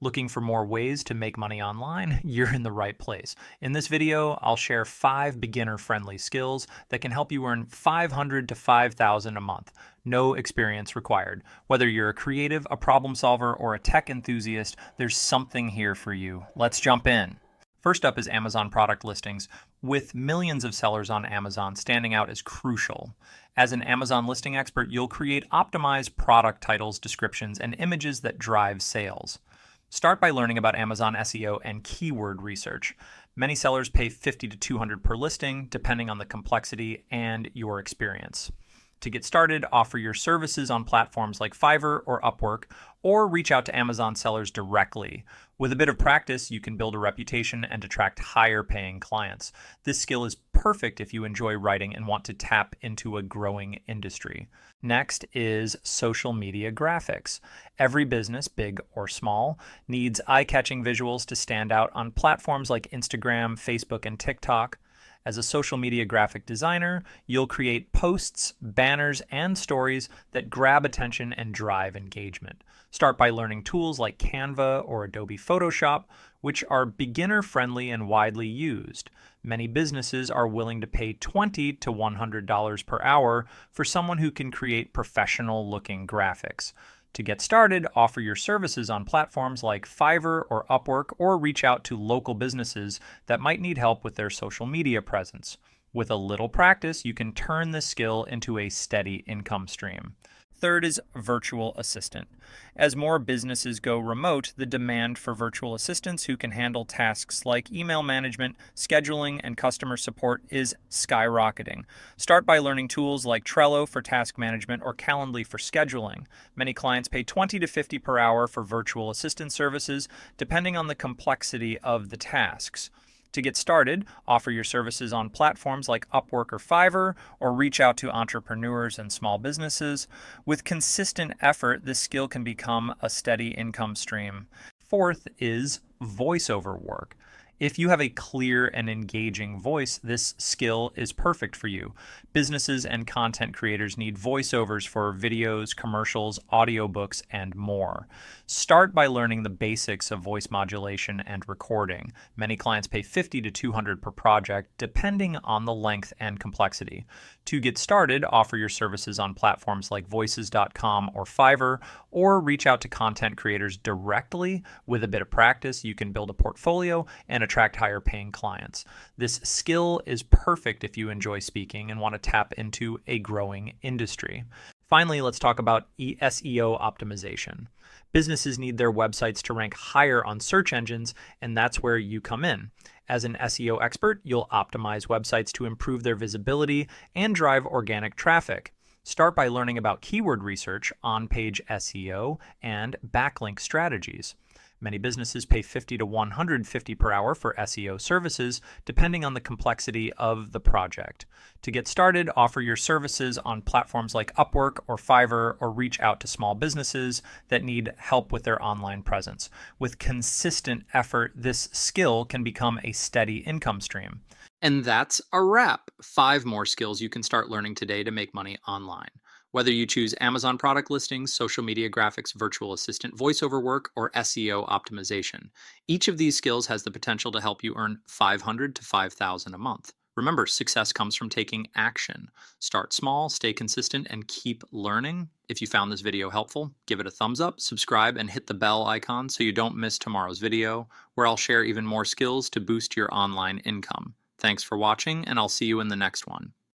Looking for more ways to make money online? You're in the right place. In this video, I'll share 5 beginner-friendly skills that can help you earn $500 to $5,000 a month. No experience required. Whether you're a creative, a problem solver, or a tech enthusiast, there's something here for you. Let's jump in. First up is Amazon product listings, with millions of sellers on Amazon standing out as crucial. As an Amazon listing expert, you'll create optimized product titles, descriptions, and images that drive sales. Start by learning about Amazon SEO and keyword research. Many sellers pay $50 to $200 per listing, depending on the complexity and your experience. To get started, offer your services on platforms like Fiverr or Upwork, or reach out to Amazon sellers directly. With a bit of practice, you can build a reputation and attract higher-paying clients. This skill is perfect if you enjoy writing and want to tap into a growing industry. Next is social media graphics. Every business, big or small, needs eye-catching visuals to stand out on platforms like Instagram, Facebook, and TikTok. As a social media graphic designer, you'll create posts, banners, and stories that grab attention and drive engagement. Start by learning tools like Canva or Adobe Photoshop, which are beginner-friendly and widely used. Many businesses are willing to pay $20 to $100 per hour for someone who can create professional-looking graphics. To get started, offer your services on platforms like Fiverr or Upwork, or reach out to local businesses that might need help with their social media presence. With a little practice, you can turn this skill into a steady income stream. Third is virtual assistant. As more businesses go remote, the demand for virtual assistants who can handle tasks like email management, scheduling, and customer support is skyrocketing. Start by learning tools like Trello for task management or Calendly for scheduling. Many clients pay $20 to $50 per hour for virtual assistant services, depending on the complexity of the tasks. To get started, offer your services on platforms like Upwork or Fiverr, or reach out to entrepreneurs and small businesses. With consistent effort, this skill can become a steady income stream. Fourth is voiceover work. If you have a clear and engaging voice, this skill is perfect for you. Businesses and content creators need voiceovers for videos, commercials, audiobooks, and more. Start by learning the basics of voice modulation and recording. Many clients pay $50 to $200 per project, depending on the length and complexity. To get started, offer your services on platforms like voices.com or Fiverr, or reach out to content creators directly. With a bit of practice, you can build a portfolio and attract higher paying clients. This skill is perfect if you enjoy speaking and want to tap into a growing industry. Finally, let's talk about SEO optimization. Businesses need their websites to rank higher on search engines, and that's where you come in. As an SEO expert, you'll optimize websites to improve their visibility and drive organic traffic. Start by learning about keyword research, on-page SEO, and backlink strategies. Many businesses pay $50 to $150 per hour for SEO services, depending on the complexity of the project. To get started, offer your services on platforms like Upwork or Fiverr, or reach out to small businesses that need help with their online presence. With consistent effort, this skill can become a steady income stream. And that's a wrap. 5 more skills you can start learning today to make money online. Whether you choose Amazon product listings, social media graphics, virtual assistant, voiceover work, or SEO optimization, each of these skills has the potential to help you earn $500 to $5,000 a month. Remember, success comes from taking action. Start small, stay consistent, and keep learning. If you found this video helpful, give it a thumbs up, subscribe, and hit the bell icon so you don't miss tomorrow's video, where I'll share even more skills to boost your online income. Thanks for watching, and I'll see you in the next one.